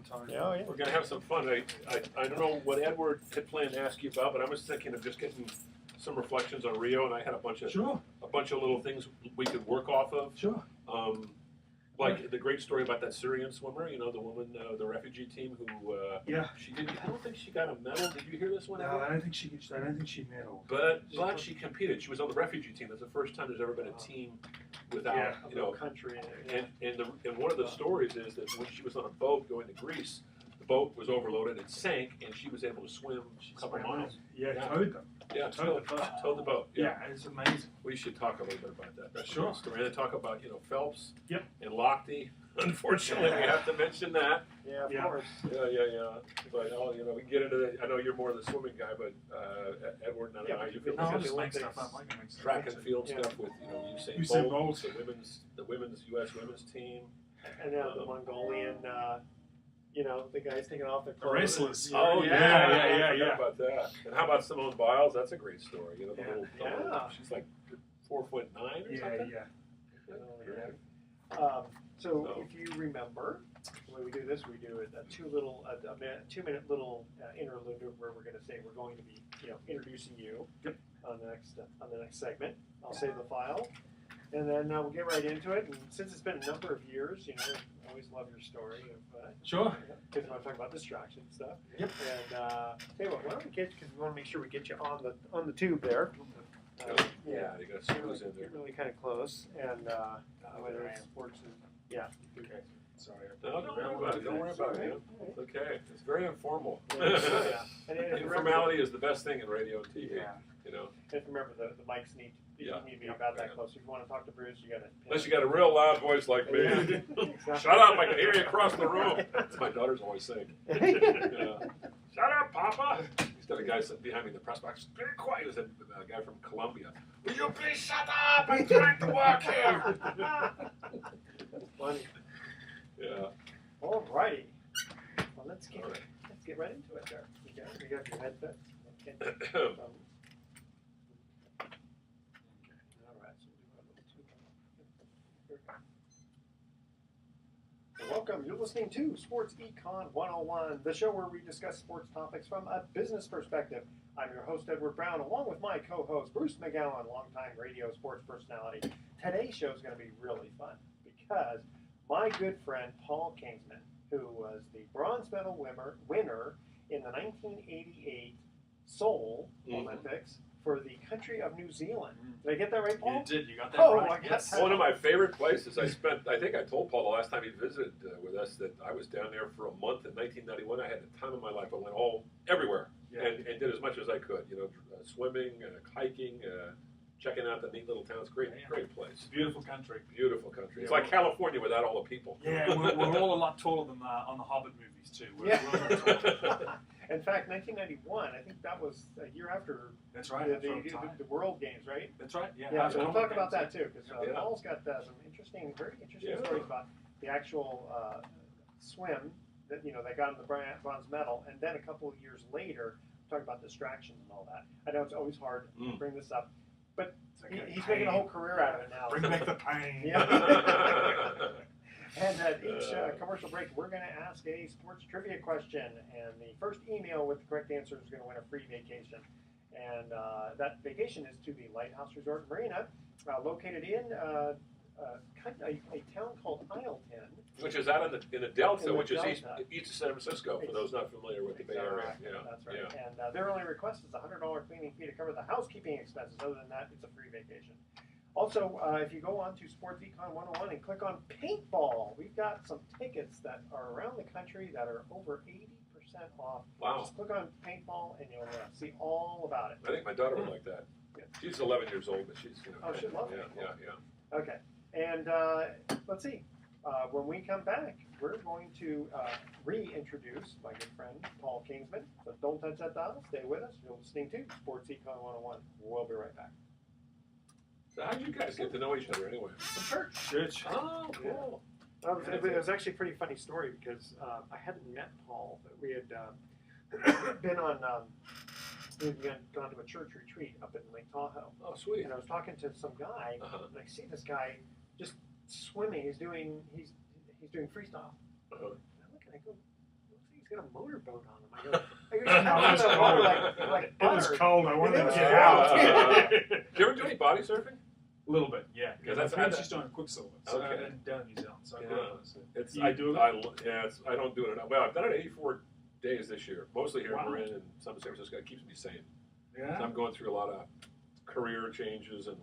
fun time. Yeah, yeah. We're going to have some fun. I don't know what Edward had planned to ask you about, but I was thinking of just getting some reflections on Rio, and I had a bunch of little things we could work off of. Sure. Like the great story about that Syrian swimmer, you know, the woman, the refugee team who, she didn't. I don't think she got a medal. Did you hear this one? No, I don't think she medaled. But she competed. She was on the refugee team. That's the first time there's ever been a team without country in it. And one of the stories is that when she was on a boat going to Greece, the boat was overloaded, it sank, and she was able to swim a couple miles. Towed them. Yeah, towed the boat. Yeah, it's amazing. We should talk a little bit about that. That's Sure. a good story. And then talk about, Phelps Yep. and Lochte. Unfortunately, we have to mention that. Yeah, of course. Yeah. But, we can get into the, I know you're more the swimming guy, but Edward and I, you feel I'll like just make Olympics. stuff up. I can make stuff track up. and field stuff with, Usain Usain Bolt. Bolt, the women's U.S. women's team. And now the Mongolian, the guys taking off their The clothes. wrestlers. Oh, yeah. I forgot about that. And how about Simone Biles? That's a great story. The little, she's like 4'9" or something. So if you remember, the way we do this, we do a 2-minute little interlude where we're going to say we're going to be, introducing you on the next segment. I'll save the file, and then we'll get right into it. And since it's been a number of years, I always love your story of Sure. because I want to talk about distraction stuff. Yep. And tell you what, why don't we get, because we want to make sure we get you on the tube there. You got screws in there. Really kind of close, and whether it's sports and Okay. Sorry. No, don't worry about it. It's okay. It's very informal. And Informality is the best thing in radio and TV. Yeah. And remember, the mics need to be about that close. If you want to talk to Bruce, you got to. Unless you got a real loud voice like me. Exactly. Shut up! I can hear you across the room. That's my daughter's always saying. Shut up, Papa! He's got a guy sitting behind me in the press box. Very quiet. There's a guy from Colombia. Will you please shut up? I'm trying to work here. That's funny. Yeah. All righty. Well, let's get right into it there. You got your headset? Okay. All right. So we'll do a little welcome. You're listening to Sports Econ 101, the show where we discuss sports topics from a business perspective. I'm your host, Edward Brown, along with my co-host, Bruce McGowan, longtime radio sports personality. Today's show is going to be really fun because my good friend, Paul Kingsman, who was the bronze medal winner in the 1988 Seoul Olympics for the country of New Zealand. Did I get that right, Paul? You did. You got that I right. guess. One of my favorite places. I think I told Paul the last time he visited with us that I was down there for a month in 1991. I had the time of my life. I went everywhere and did as much as I could. Swimming, hiking, checking out the neat little towns. Great place. Beautiful country. Beautiful country. It's like California without all the people. Yeah, we're all a lot taller than on the Hobbit movies too. We're In fact, 1991, I think that was a year after That's right. the World Games, right? That's right. Yeah. Yeah, so we'll talk about that too, because Yeah. Paul's got some very interesting stories about the actual swim that they got him the bronze medal, and then a couple of years later, talk about distractions and all that. I know it's always hard to bring this up, but he's making a whole career out of it now. Bring back the pain. Yeah. And at each commercial break, we're going to ask a sports trivia question, and the first email with the correct answer is going to win a free vacation. And that vacation is to the Lighthouse Resort Marina, located in a town called Isleton. Which is out in the Delta, which is Delta. east of San Francisco, for those not familiar with the Bay Area. Yeah, That's right. Yeah. And their only request is a $100 cleaning fee to cover the housekeeping expenses. Other than that, it's a free vacation. Also, if you go on to Sports Econ 101 and click on paintball, we've got some tickets that are around the country that are over 80% off. Wow. Just click on paintball and you'll see all about it. I think my daughter would like that. Yeah. She's 11 years old, but she's Oh, she'd love yeah, paintball. yeah. Okay. And let's see. When we come back, we're going to reintroduce my good friend, Paul Kingsman. So don't touch that dial. Stay with us. You're listening to Sports Econ 101. We'll be right back. So how did you guys get to know each other anyway? From church. Oh, cool. It was actually a pretty funny story because I hadn't met Paul, but we had been on, we had gone to a church retreat up in Lake Tahoe. Oh, sweet. And I was talking to some guy, and I see this guy just swimming. He's doing freestyle. Uh-huh. And I look and I go, got a motorboat on him. I go, It was cold. like It was butter. cold. I wanted It to was get cold. out. Did you ever do any body surfing? A little bit, yeah. Because Because that's- she's doing Quicksilver Okay. down in New Zealand. So I Yeah. put it on this. It's You do it? I don't do it enough. Well, I've done it 84 days this year, mostly here Wow. in Marin and some in San Francisco. It keeps me sane. Yeah. So I'm going through a lot of career changes, and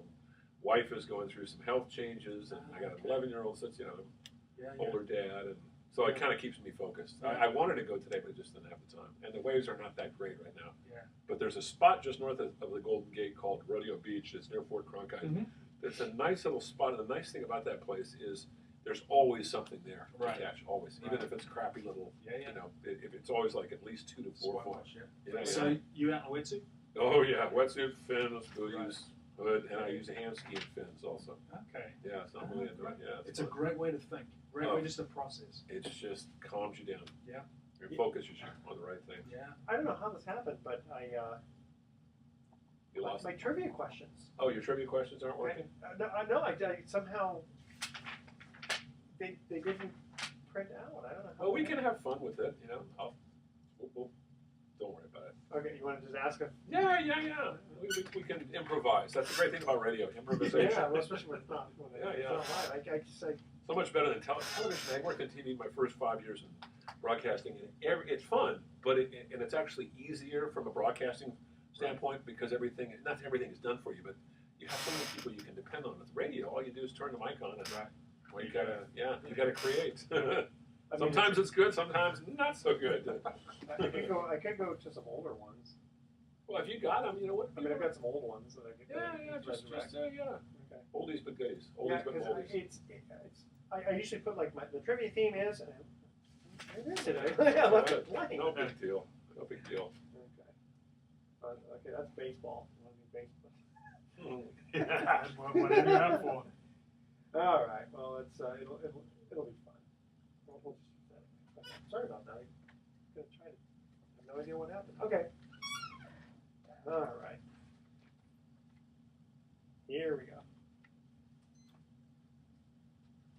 wife is going through some health changes, and I got an 11-year-old since Yeah. older dad, and so it kind of keeps me focused. I wanted to go today, but I just didn't have the time. And the waves are not that great right now. Yeah. But there's a spot just north of the Golden Gate called Rodeo Beach. It's near Fort Cronkite. Mhm. It's a nice little spot, and the nice thing about that place is there's always something there to Right. catch, always. Even Right. if it's crappy little, Yeah. if it's always like at least 2 to 4 foot. Wash, yeah. Yeah, So you out in a wetsuit? Oh yeah, wetsuit, fins, booties, hood, and I use a hand skiing fins also. Okay. Yeah, so I'm really into it. Yeah, It's a fun. great way to think. Great Oh. way just to process. It just calms you down. Yeah. It focuses you on the right thing. Yeah. I don't know how this happened, but You lost. my trivia questions. Oh, your trivia questions aren't working? No, I somehow they didn't print out. I don't know how. Well, we can have fun with it. We'll don't worry about it. Okay, you want to just ask them? Yeah. We can improvise. That's the great thing about radio, improvisation. Yeah, well, especially when it's not when Yeah, it's yeah. not live. I just say, So much better than television. I worked in TV my first 5 years in broadcasting, and it's fun, but it's actually easier from a broadcasting standpoint because not everything is done for you, but you have so many people you can depend on. With radio, all you do is turn the mic on, and well, you gotta create. I mean, Sometimes it's good, sometimes not so good. I could go to some older ones. Well, if you got them, you know what? I mean, I've got some old ones that I could. Just resurrect. Okay. oldies but goodies. Yeah, Oldies but because oldies. I usually put like the trivia theme is. Where is it? I left it blank. No big deal. No big deal. Okay. Okay, that's baseball. You want to do baseball? Yeah. Whatever you're out for. All right. Well, it'll be fun. We'll just use that. Okay. Sorry about that. I'm gonna try to. I have no idea what happened. Okay. All right. Here we go.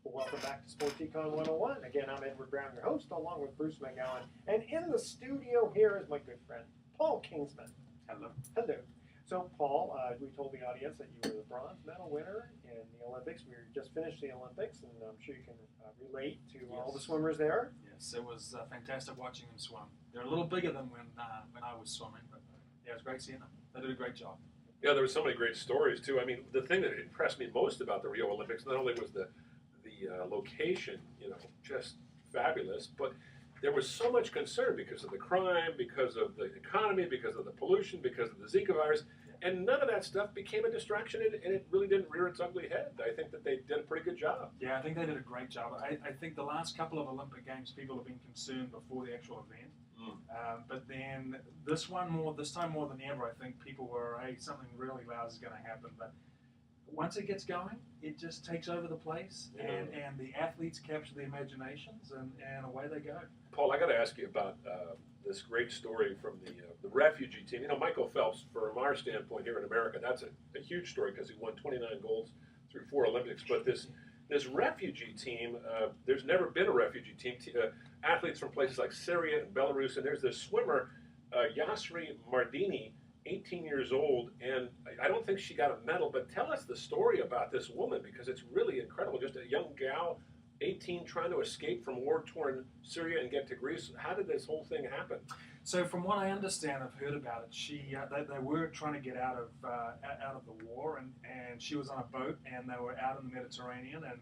Well, welcome back to Sports Econ 101. Again, I'm Edward Brown, your host, along with Bruce McGowan. And in the studio here is my good friend, Paul Kingsman. Hello. Hello. So, Paul, we told the audience that you were the bronze medal winner in the Olympics. We just finished the Olympics, and I'm sure you can relate to all the Yes. swimmers there. Yes, it was fantastic watching them swim. They're a little bigger than when I was swimming, but yeah, it was great seeing them. They did a great job. Yeah, there were so many great stories too. I mean, the thing that impressed me most about the Rio Olympics not only was the location, just fabulous, but there was so much concern because of the crime, because of the economy, because of the pollution, because of the Zika virus, and none of that stuff became a distraction, and it really didn't rear its ugly head. I think that they did a pretty good job. Yeah, I think they did a great job. I think the last couple of Olympic Games, people have been concerned before the actual event. But then this time more than ever, I think people were, hey, something really loud is going to happen. But once it gets going, it just takes over the place, and the athletes capture the imaginations, and away they go. Paul, I got to ask you about this great story from the refugee team. Michael Phelps, from our standpoint here in America, that's a huge story because he won 29 golds through 4 Olympics. But this refugee team, there's never been a refugee team. Athletes from places like Syria and Belarus, and there's this swimmer, Yasri Mardini, 18 years old, and I don't think she got a medal, but tell us the story about this woman because it's really incredible. Just a young gal, 18, trying to escape from war-torn Syria and get to Greece. How did this whole thing happen? So from what I understand, I've heard about it. They were trying to get out of the war, and she was on a boat, and they were out in the Mediterranean, and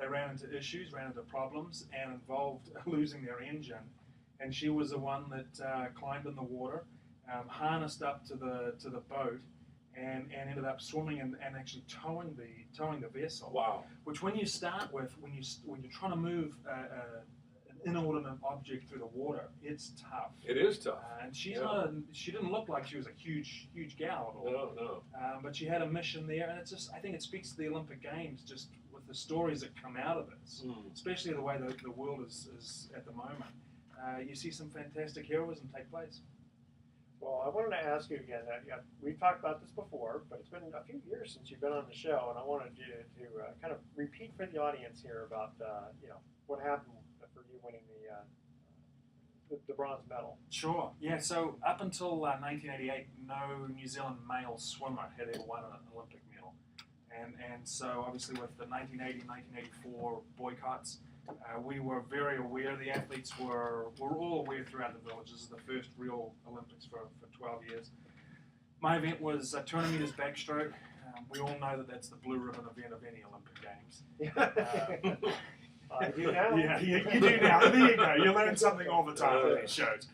they ran into issues, ran into problems, and involved losing their engine. And she was the one that climbed in the water, harnessed up to the boat, and ended up swimming and actually towing the vessel. Wow! Which when you start with, when you're trying to move an inordinate object through the water, it's tough. It is tough. And she didn't look like she was a huge gal at all. No. But she had a mission there, and I think it speaks to the Olympic Games just with the stories that come out of this, especially the way the world is at the moment. You see some fantastic heroism take place. Well, I wanted to ask you again. We've talked about this before, but it's been a few years since you've been on the show, and I wanted you to kind of repeat for the audience here about what happened for you winning the bronze medal? Sure. Yeah. So up until 1988, no New Zealand male swimmer had ever won an Olympic medal, and so obviously with the 1980, 1984 boycotts, we were very aware. The athletes were all aware throughout the village. This is the first real Olympics for 12 years. My event was 200 meters backstroke. We all know that that's the blue ribbon event of any Olympic Games. I do now. Yeah, you do now. There you go. You learn something all the time on these shows.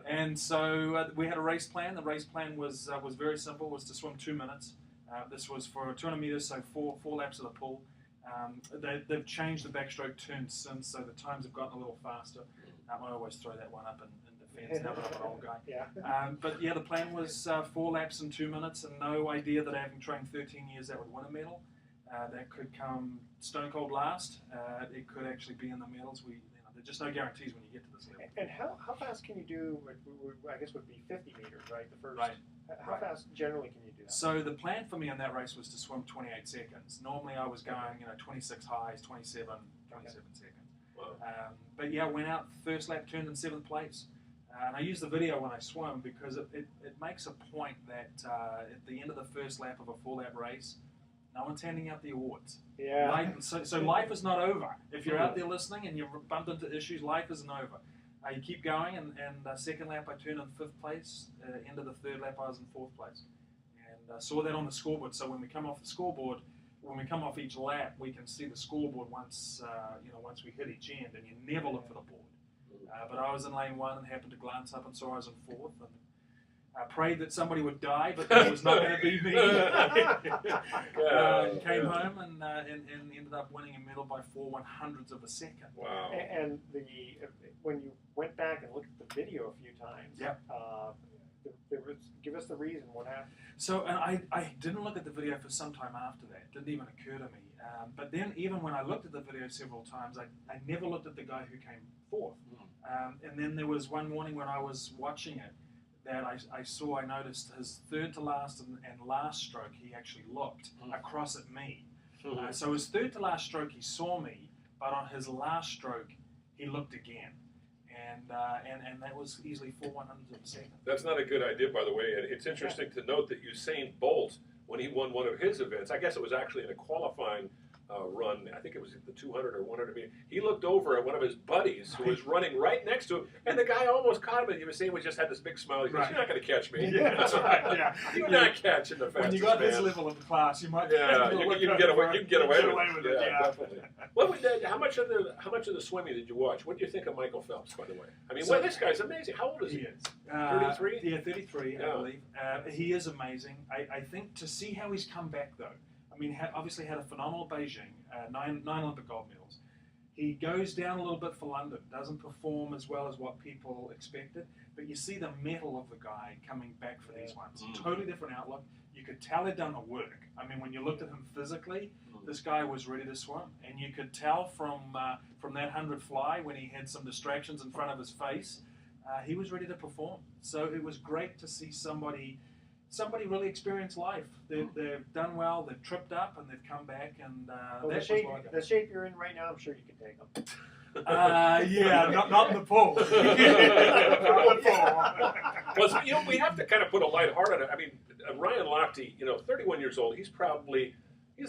And so we had a race plan. The race plan was very simple. Was to swim 2 minutes. This was for 200 meters, so four laps of the pool. They've changed the backstroke turns since, so the times have gotten a little faster. I always throw that one up in defense now that I'm an old guy. Yeah. But yeah, the plan was 4 laps in 2 minutes, and no idea that having trained 13 years that would win a medal. That could come stone cold last. It could actually be in the medals. There's just no guarantees when you get to this level. And how fast can you do? I guess would be 50 meters, right? The first. Right. How fast generally can you do that? So the plan for me in that race was to swim 28 seconds. Normally I was going, 26 highs, 27 seconds. Wow. But yeah, went out first lap, turned in 7th place. And I use the video when I swim because it makes a point that at the end of the first lap of a 4-lap race, no one's handing out the awards. Yeah. So life is not over. If you're out there listening and you've bumped into issues, life isn't over. You keep going, and second lap I turned in 5th place. End of the third lap I was in 4th place, and saw that on the scoreboard. So when we come off the scoreboard, when we come off each lap, we can see the scoreboard once once we hit each end, and you never look for the board. But I was in lane 1 and happened to glance up and saw I was in 4th, and I prayed that somebody would die, but that was not going to be me. Came home and ended up winning a medal by 4/100ths of a second. Wow. And when you went back and looked at the video a few times, give us the reason what happened. So, and I didn't look at the video for some time after that. It didn't even occur to me. But then even when I looked at the video several times, I never looked at the guy who came 4th. And then there was one morning when I was watching it that I noticed his third to last and last stroke, he actually looked across at me. So his third to last stroke, he saw me, but on his last stroke, he looked again. And that was easily 4/100ths of a second. That's not a good idea, by the way. And it's interesting to note that Usain Bolt, when he won one of his events, I guess it was actually in a qualifying run, I think it was the 200 or 100 meters, he looked over at one of his buddies who was running right next to him, and the guy almost caught him, and Usain just had this big smile. He goes, "You're not going to catch me." Yeah, that's right. Yeah. You're not catching the fastest When you got man. his level of the class, you might you can get away with it. Yeah, Definitely. How much of the swimming did you watch? What do you think of Michael Phelps, by the way? I mean, this guy's amazing. How old is he? 33? Yeah, 33, I believe. He is amazing. I think to see how he's come back, though, I mean, obviously had a phenomenal Beijing, 9 Olympic gold medals. He goes down a little bit for London, doesn't perform as well as what people expected, but you see the mettle of the guy coming back for these ones. Totally different outlook. You could tell he'd done the work. I mean, when you looked at him physically, this guy was ready to swim, and you could tell from that 100 fly when he had some distractions in front of his face, he was ready to perform. So it was great to see somebody really experienced life. They've done well, they've tripped up, and they've come back. And the shape you're in right now, I'm sure you can take them. Yeah, not in the pool. Not in the pool. Well, we have to kind of put a light heart on it. I mean, Ryan Lochte, 31 years old. He's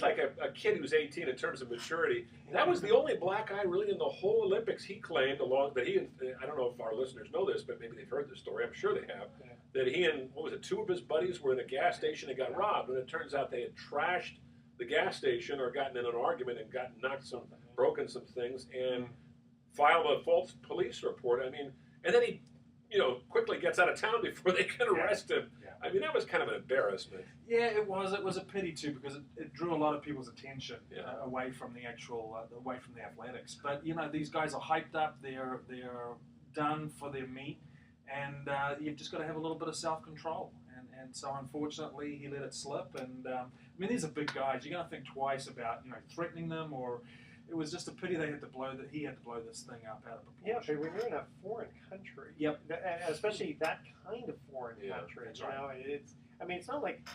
like a kid who's 18 in terms of maturity. That was the only black guy really in the whole Olympics, he claimed, I don't know if our listeners know this, but maybe they've heard this story. I'm sure they have. That he and, 2 of his buddies were in a gas station and got robbed. And it turns out they had trashed the gas station or gotten in an argument and broken some things and filed a false police report. I mean, and then he, quickly gets out of town before they can arrest him. Yeah. I mean, that was kind of an embarrassment. Yeah, it was. It was a pity too because it drew a lot of people's attention away from the athletics. But these guys are hyped up. They're done for their meet, and you've just got to have a little bit of self-control. And so unfortunately, he let it slip. And I mean, these are big guys. You're going to think twice about threatening them or. It was just a pity he had to blow this thing up out of proportion. Yeah, but when you're in a foreign country, yep, especially that kind of foreign country, that's right. I mean, it's not like,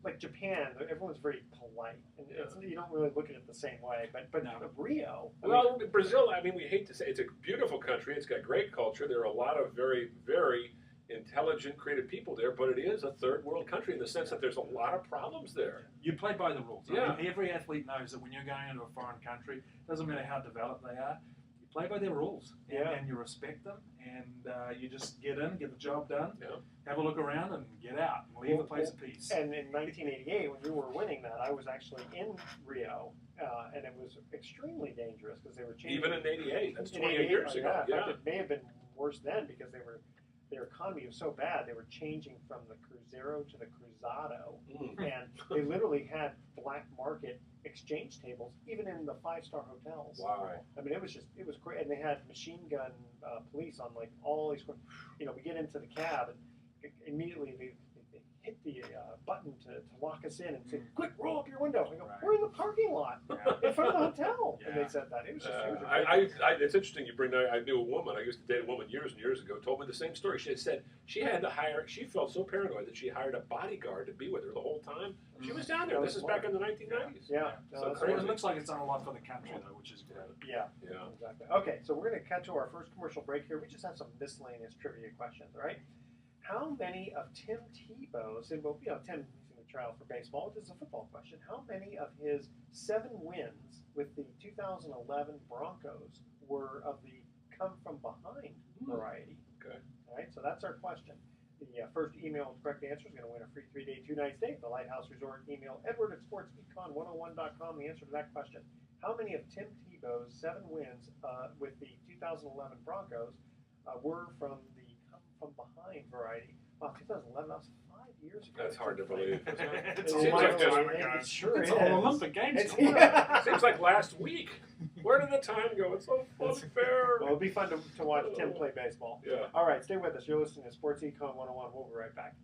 like Japan, everyone's very polite. And you don't really look at it the same way. But No. Rio. Well, Brazil, I mean, we hate to say it's a beautiful country. It's got great culture. There are a lot of very, very intelligent, creative people there, but it is a third world country in the sense that there's a lot of problems there. You play by the rules. Yeah. I mean, every athlete knows that when you're going into a foreign country, doesn't matter how developed they are, you play by their rules and you respect them, and you just get in, get the job done, have a look around, and get out and leave the place in peace. And in 1988, when you were winning that, I was actually in Rio, and it was extremely dangerous because they were changing. Even in '88, that's 28 88, years ago. In fact, it may have been worse then because their economy was so bad. They were changing from the Cruzeiro to the Cruzado, and they literally had black market exchange tables even in the 5-star hotels. Wow. I mean, it was great, and they had machine gun police on like all these. We get into the cab, and immediately they hit the button to lock us in and say, "Quick, roll up your window." I go, "We're in the parking lot in front of the hotel," and they said that. It was just. It's interesting you bring that. I knew a woman. I used to date a woman years and years ago. Told me the same story. She had said she had to hire. She felt so paranoid that she hired a bodyguard to be with her the whole time. She was down there. This is back in the 1990s. Yeah. So It looks like it's done a lot for the country, though, which is great. Yeah. Exactly. Okay, so we're going to cut to our first commercial break here. We just have some miscellaneous trivia questions, all right? How many of Tim Tebow's, and Tim using the trial for baseball, this is a football question. How many of his 7 wins with the 2011 Broncos were of the come from behind variety? Okay. All right, so that's our question. The first email with the correct answer is going to win a free 3-day, 2-night stay at the Lighthouse Resort. Email edward@sportsecon101.com the answer to that question. How many of Tim Tebow's 7 wins with the 2011 Broncos were from the come from behind variety? Wow, 2011, that was 5 years ago. That's hard to believe. It's Seems a like lifetime just- ago. It sure It's is. all Olympic Games. Seems like last week. Where did the time go? It's so unfair. Well, it'll be fun to watch Tim play baseball. Yeah. All right, stay with us. You're listening to Sports Econ 101. We'll be right back.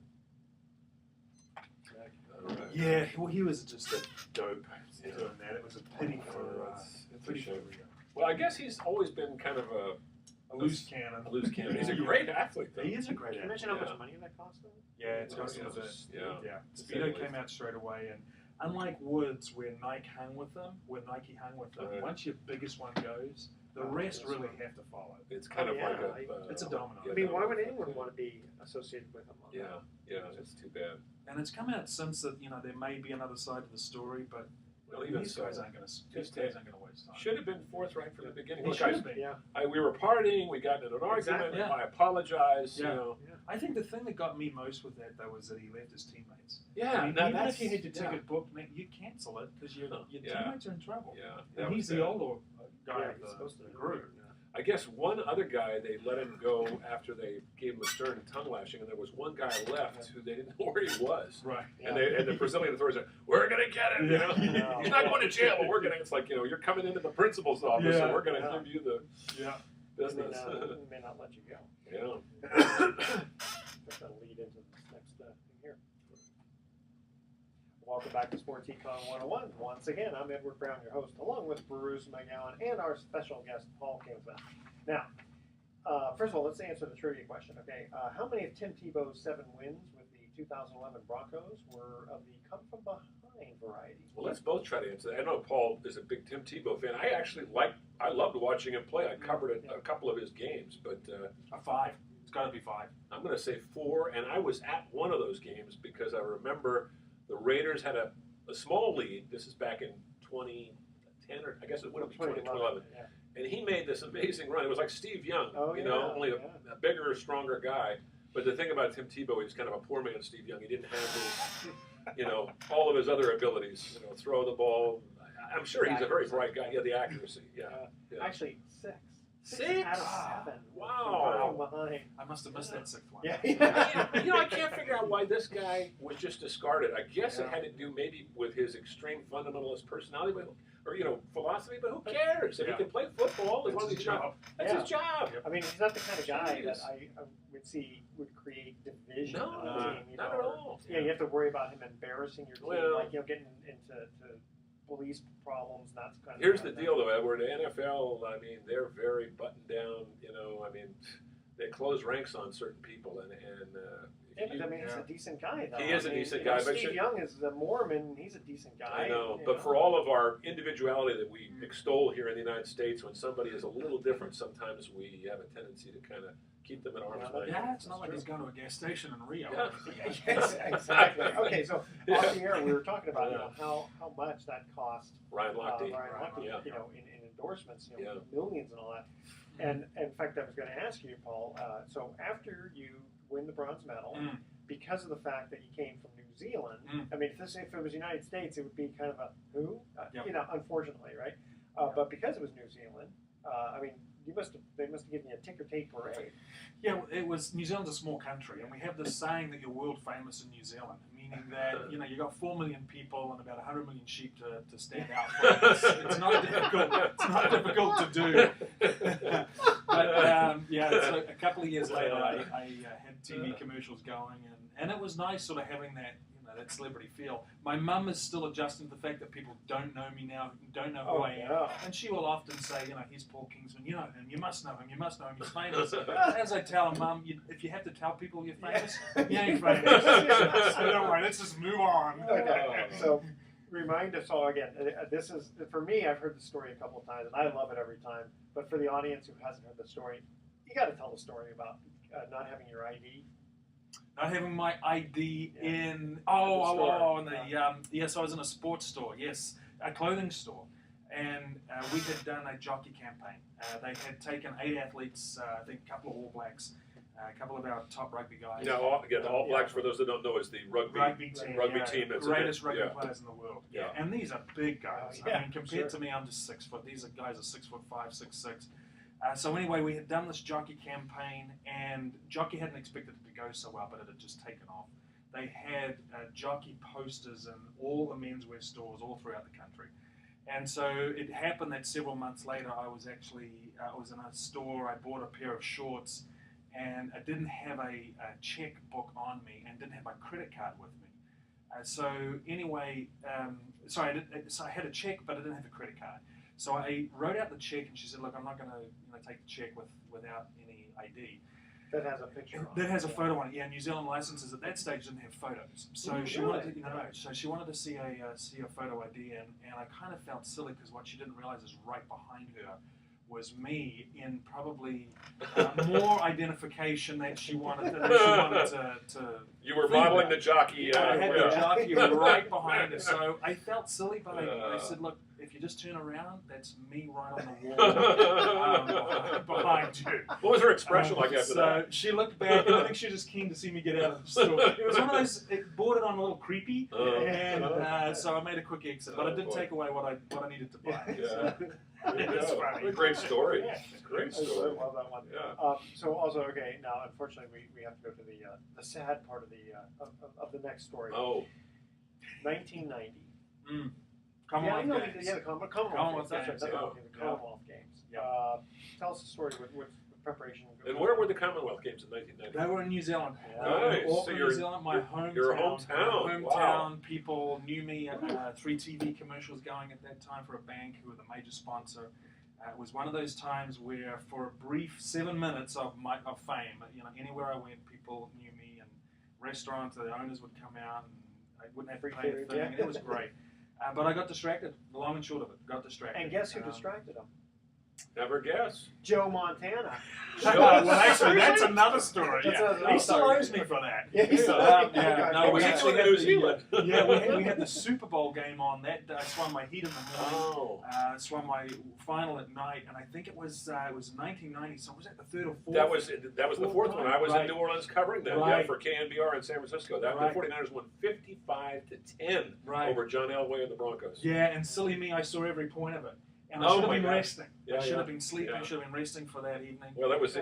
All right. Yeah, well, he was just a dope Yeah. doing that. It was a pity for It's a shame. Well, I guess he's always been kind of a loose cannon. a loose cannon. He's a great athlete, though. He is a great Can you athlete. mention how much money that cost him? Yeah, it's cost him a bit. Yeah. Speedo came out straight away, and unlike Woods, where Nike hung with them, Right. once your biggest one goes, the rest really have to follow. It's kind of Yeah, like It's a domino. I mean, why would anyone want to be associated with him? Yeah, it's too bad. And it's come out since that there may be another side to the story, but Well, even these so, guys aren't going to waste time. should have been forthright from the beginning. He Look, should have been. Yeah. we were partying. We got into an argument. Exactly. Yeah. I apologize. Yeah. You know. I think the thing that got me most with that, though, was that he left his teammates. Yeah. I mean, now even that's- if you had your yeah. ticket booked, man, you cancel it because your Yeah. teammates are in trouble. Yeah. that And was he's the bad. older guy Yeah, of he's the supposed to be. group. I guess one other guy, they let him go after they gave him a stern tongue lashing, and there was one guy left who they didn't know where he was. Right. And the Brazilian authorities said, "We're gonna get him." You know, Yeah. he's not going to jail, but we're gonna. It's like you're coming into the principal's office, Yeah. and we're gonna Yeah. give you the Yeah. business. They may not let you go. Yeah. That'll lead into this next thing here. Welcome back to Sports Econ 101. Once again, I'm Edward Brown, your host, along with Bruce McGowan and our special guest, Paul Kingsman. Now, first of all, let's answer the trivia question, okay? How many of Tim Tebow's 7 wins with the 2011 Broncos were of the come-from-behind variety? Well, let's both try to answer that. I know Paul is a big Tim Tebow fan. I loved watching him play. I covered a couple of his games, but A 5. It's got to be 5. I'm going to say 4. And I was at one of those games because I remember the Raiders had a small lead. This is back in 2010, or I guess it would have been 2011. Yeah. And he made this amazing run. It was like Steve Young, only a bigger, stronger guy. But the thing about Tim Tebow, he was kind of a poor man Steve Young. He didn't have his, all of his other abilities. Throw the ball. I'm sure he's a very bright guy. He had the accuracy. Yeah. Actually, 6. 6 out of 7. Wow. From behind. I must have missed that 6th one. Yeah. I can't figure out why this guy was just discarded. I guess it had to do maybe with his extreme fundamentalist personality, or philosophy. But who cares? If he can play football, as long as he's not, that's his job. I mean, he's not the kind of guy that Jeez. I would see would create division No, on the team. not at all. Yeah, you have to worry about him embarrassing your team, Well- like getting into police problems. That's kind of. Here's the deal, though, Edward. The NFL, I mean, they're very buttoned down. I mean, they close ranks on certain people, and Yeah, but I mean, he's a decent guy, though. He is a decent guy, but Steve Young is a Mormon. He's a decent guy. I know, but for all of our individuality that we extol here in the United States, when somebody is a little different, sometimes we have a tendency to kind of keep them at arm's length. Yeah, it's not like he's going to a gas station in Rio. Yeah. Yes, exactly. Okay, so off the air, we were talking about how much that cost Ryan Lochte. in endorsements, millions and all that. And in fact, I was going to ask you, Paul. So after you win the bronze medal, because of the fact that you came from New Zealand, I mean, if it was United States, it would be kind of a who, unfortunately, right? But because it was New Zealand, I mean, they must have given you a ticker tape parade. Yeah, it was. New Zealand's a small country, and we have this saying that you're world famous in New Zealand, meaning that you got 4 million people and about 100 million sheep to stand out for. It's not difficult. It's not difficult to do. But so a couple of years later, I had TV commercials going, and it was nice sort of having that. That celebrity feel. My mum is still adjusting to the fact that people don't know me now, don't know who I am. And she will often say, here's Paul Kingsman, you know him, you must know him, he's famous. As I tell her, Mum, if you have to tell people you're famous, you ain't famous. So don't worry, let's just move on. Okay, so remind us all again, this is, for me, I've heard the story a couple of times, and I love it every time, but for the audience who hasn't heard the story, you got to tell the story about not having your ID. Not having my ID in yes, I was in a sports store, a clothing store, and we had done a jockey campaign. They had taken 8 athletes, I think a couple of All Blacks, a couple of our top rugby guys. Now, again, the All Blacks, for those that don't know, is the rugby team. That's greatest rugby players in the world. Yeah. And these are big guys. I mean, compared to me, I'm just 6 foot. These guys are 6'5", 6'6". So anyway, we had done this jockey campaign, and jockey hadn't expected it to go so well, but it had just taken off. They had jockey posters in all the menswear stores all throughout the country. And so it happened that several months later, I was in a store, I bought a pair of shorts, and I didn't have a checkbook on me and didn't have my credit card with me. So anyway, I had a check, but I didn't have a credit card. So I wrote out the check, and she said, "Look, I'm not going to take the check without any ID." That has a picture on it. That has a photo on it. Yeah, New Zealand licenses at that stage didn't have photos, so she wanted to, So she wanted to see a photo ID, and I kind of felt silly because what she didn't realize is right behind her was me in probably more identification that she wanted to You were modeling the jockey. I had the jockey right behind her, so I felt silly, but I said, "Look, if you just turn around, that's me right on the wall behind you." What was her expression like after that? So she looked back, and I think she was just keen to see me get out of the store. It was one of those, it bordered on a little creepy, and so I made a quick exit, but I did take away what I needed to buy. Yeah. It's funny. Great story. Yeah. Great story. I love that one. Yeah. So also, okay, now unfortunately we have to go to the sad part of the next story. Oh. 1990. Commonwealth Games. Yeah, the Commonwealth Games. That's right. Yeah. The Commonwealth Games. Yeah. Tell us the story with preparation. And where were the Commonwealth Games in 1990? They were in New Zealand. Nice. Auckland, New Zealand, my hometown. Your hometown. Wow. People knew me. 3 TV commercials going at that time for a bank who were the major sponsor. It was one of those times where, for a brief 7 minutes of fame, anywhere I went, people knew me, and restaurants, the owners would come out, and I wouldn't have to pay a thing. And it was great. But I got distracted, the long and short of it, got distracted. And guess who distracted him? Never guess. Joe Montana. Well, actually, that's another story. He still story. owes me for that. Yeah, he still owes me. No, we actually had New Zealand. we had the Super Bowl game on that day. I swam my heat in the morning. Swam my final at night, and I think it was 1990. So was that the 3rd or 4th? That was the 4th one. I was in New Orleans covering that. Right. Yeah, for KNBR in San Francisco. The 49ers won 55-10 over John Elway and the Broncos. Yeah, and silly me, I saw every point of it. And I should have been resting. I should have been sleeping. I should have been resting for that evening. Well, that was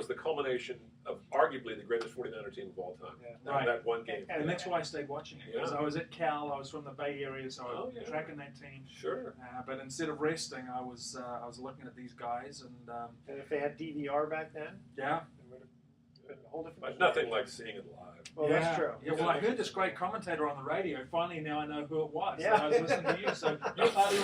the culmination of arguably the greatest 49er team of all time. Yeah. That one game. And that's why I stayed watching it. Because I was at Cal. I was from the Bay Area, so I was tracking that team. Sure. But instead of resting, I was looking at these guys. And if they had DVR back then, yeah, it would have been a whole different. But nothing like seeing it live. Well, that's true. Yeah, well, I heard this great commentator on the radio. Finally, now I know who it was. Yeah. And I was listening to you, so you're partly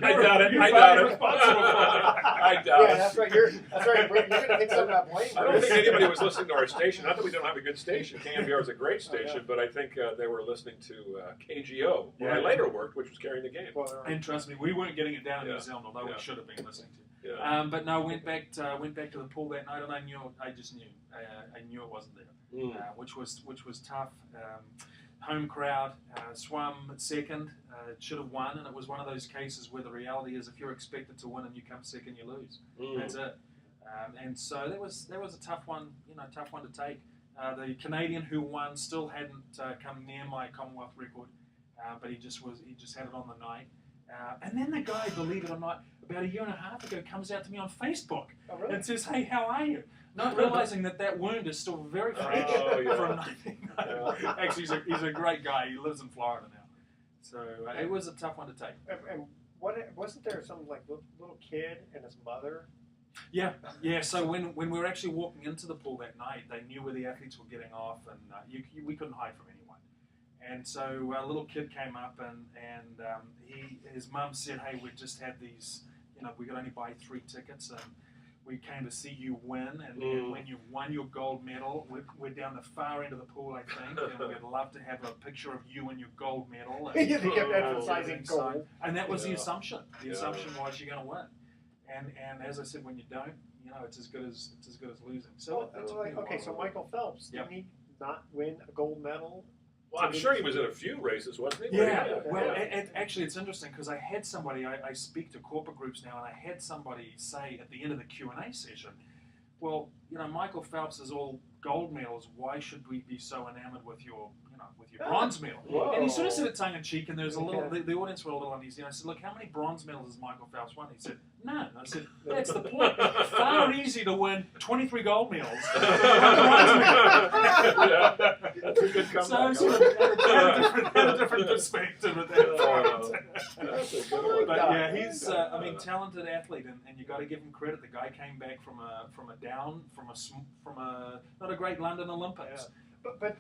I doubt it. I doubt it. responsible for it. I doubt Yeah, it. that's right. You're going to take some of that blame. I don't think anybody was listening to our station. Not that we don't have a good station. KMBR is a great station, but I think they were listening to KGO, where I later worked, which was carrying the game. Well, And trust me, we weren't getting it down in Yeah. New Zealand, although Yeah. we should have been listening to you. Yeah. But no, went back to the pool that night, and I just knew, I knew it wasn't there, which was tough. Home crowd, swam second, should have won, and it was one of those cases where the reality is if you're expected to win and you come second, you lose. That's it. And so that was a tough one, tough one to take. The Canadian who won still hadn't come near my Commonwealth record, but he just had it on the night. And then the guy, believe it or not, about a year and a half ago, comes out to me on Facebook and says, "Hey, how are you?" Not realizing that wound is still very fresh from 1990. Actually, he's a great guy. He lives in Florida now. So it was a tough one to take. And wasn't there some little kid and his mother? Yeah. So when we were actually walking into the pool that night, they knew where the athletes were getting off, and we couldn't hide from anyone. And so a little kid came up, and his mum said, "Hey, we just had these, we could only buy 3 tickets, and we came to see you win. And when you've won your gold medal, we're down the far end of the pool, I think, and we'd love to have a picture of you and your gold medal." And, They kept emphasizing gold. And that was the assumption. The assumption was you're going to win. And as I said, when you don't, it's as good as losing. So so Michael Phelps, didn't he not win a gold medal? Well, I'm sure he was in a few races, wasn't he? Yeah. Well, actually, it's interesting because I had somebody. I speak to corporate groups now, and I had somebody say at the end of the Q&A session, "Well, Michael Phelps is all gold medals. Why should we be so enamored with your bronze medal?" Whoa. And he sort of said it tongue in cheek, and there was a little. The audience were a little uneasy. And I said, "Look, how many bronze medals has Michael Phelps won?" He said, "None." I said, "That's the point. Far easier to win 23 gold medals than one bronze medal." That's a good So comeback. I sort of had a different perspective at that point. That's a good one. But yeah, he's talented athlete, and you got to give him credit. The guy came back from a not a great London Olympics. Yeah. But